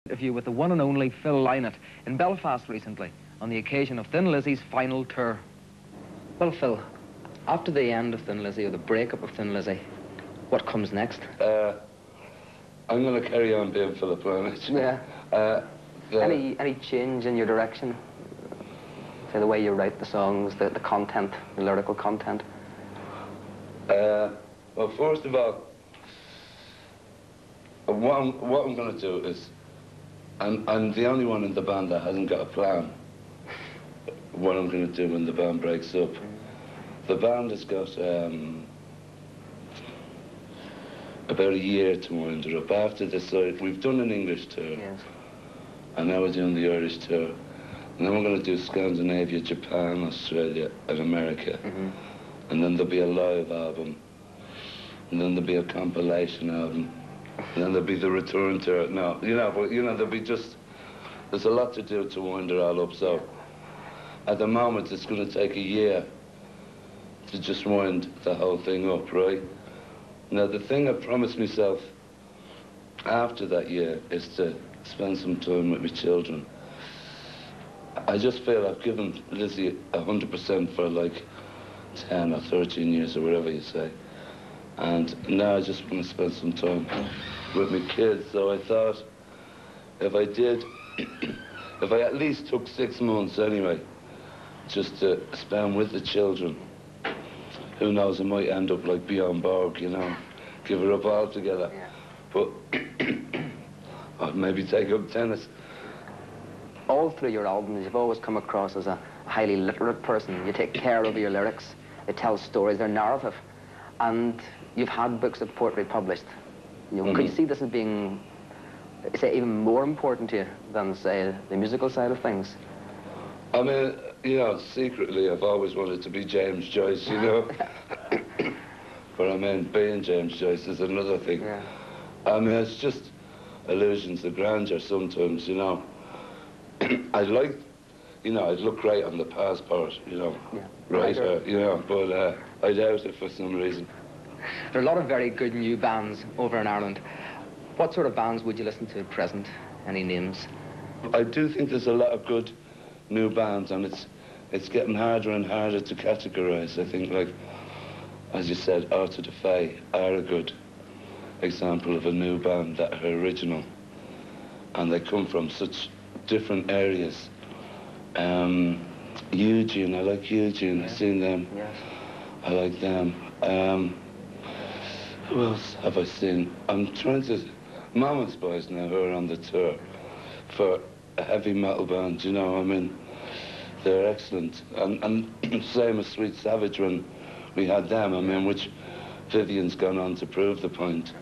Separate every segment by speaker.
Speaker 1: Interview with the one and only Phil Lynott in Belfast recently on the occasion of Thin Lizzy's final tour. Well, Phil, after the end of Thin Lizzy, or the breakup of Thin Lizzy, what comes next?
Speaker 2: I'm going to carry on being Philip Lynott.
Speaker 1: Yeah. Any change in your direction? Say the way you write the songs, the content, the lyrical content?
Speaker 2: Well, first of all, what I'm going to do is, I'm the only one in the band that hasn't got a plan what I'm going to do when the band breaks up. The band has got about a year to wind it up. After this, we've done an English tour,
Speaker 1: yes,
Speaker 2: and now we're doing the Irish tour. And then we're going to do Scandinavia, Japan, Australia, and America. And then there'll be a live album. And then there'll be a compilation album. And then there'll be the return tour. No, there'll be just, there's a lot to do to wind it all up. So at the moment, it's going to take a year to just wind the whole thing up, right? Now, the thing I promised myself after that year is to spend some time with my children. I just feel I've given Lizzie 100% for like 10 or 13 years or whatever you say. And now I just want to spend some time with my kids. So I thought if I did, if I at least took 6 months anyway, just to spend with the children, who knows, I might end up like Bjorn Borg, you know, give her up altogether.
Speaker 1: Yeah.
Speaker 2: But I'd maybe take up tennis.
Speaker 1: All through your albums, you've always come across as a highly literate person. You take care of your lyrics. They tell stories, they're narrative. And you've had books of poetry published. You know, could you see this as being, say, even more important to you than, say, the musical side of things?
Speaker 2: I mean, you know, secretly I've always wanted to be James Joyce, you know? But I mean, being James Joyce is another thing.
Speaker 1: Yeah.
Speaker 2: I mean, it's just illusions of grandeur sometimes, you know? I'd like, you know, I'd look great on the passport, you know,
Speaker 1: yeah,
Speaker 2: writer, you know, but I doubt it for some reason.
Speaker 1: There are a lot of very good new bands over in Ireland. What sort of bands would you listen to at present? Any names?
Speaker 2: I do think there's a lot of good new bands, and it's getting harder and harder to categorise. I think, like, as you said, Art of the Fae are a good example of a new band that are original, and they come from such different areas. Eugene, I like Eugene.
Speaker 1: Yeah.
Speaker 2: I've seen them.
Speaker 1: Yes.
Speaker 2: I like them. Who else have I seen? I'm trying to... Mammoth Boys now, who are on the tour for a heavy metal band, you know, I mean, they're excellent. And same as Sweet Savage when we had them, I mean, which Vivian's gone on to prove the point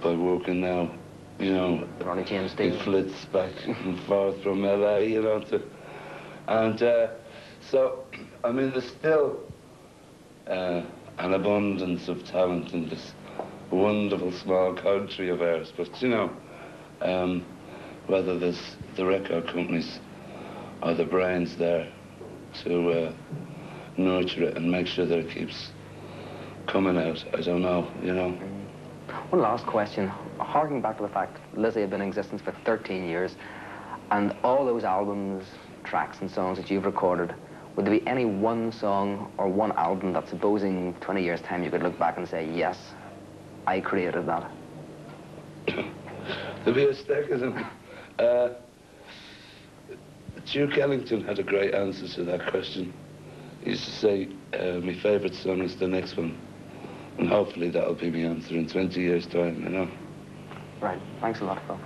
Speaker 2: by working now, you know,
Speaker 1: Ronnie James
Speaker 2: he
Speaker 1: Dio.
Speaker 2: flits back and forth from LA, you know, and so, I mean, there's still an abundance of talent in this wonderful small country of ours, but, you know, whether there's the record companies or the brains there to nurture it and make sure that it keeps coming out, I don't know, you know.
Speaker 1: One last question. Harking back to the fact Lizzy had been in existence for 13 years, and all those albums, tracks and songs that you've recorded, would there be any one song or one album that, supposing 20 years' time, you could look back and say, yes, I created that?
Speaker 2: To be a stickism. Duke Ellington had a great answer to that question. He used to say, my favourite song is the next one. And hopefully that'll be my answer in 20 years' time, you know.
Speaker 1: Right. Thanks a lot, Phil.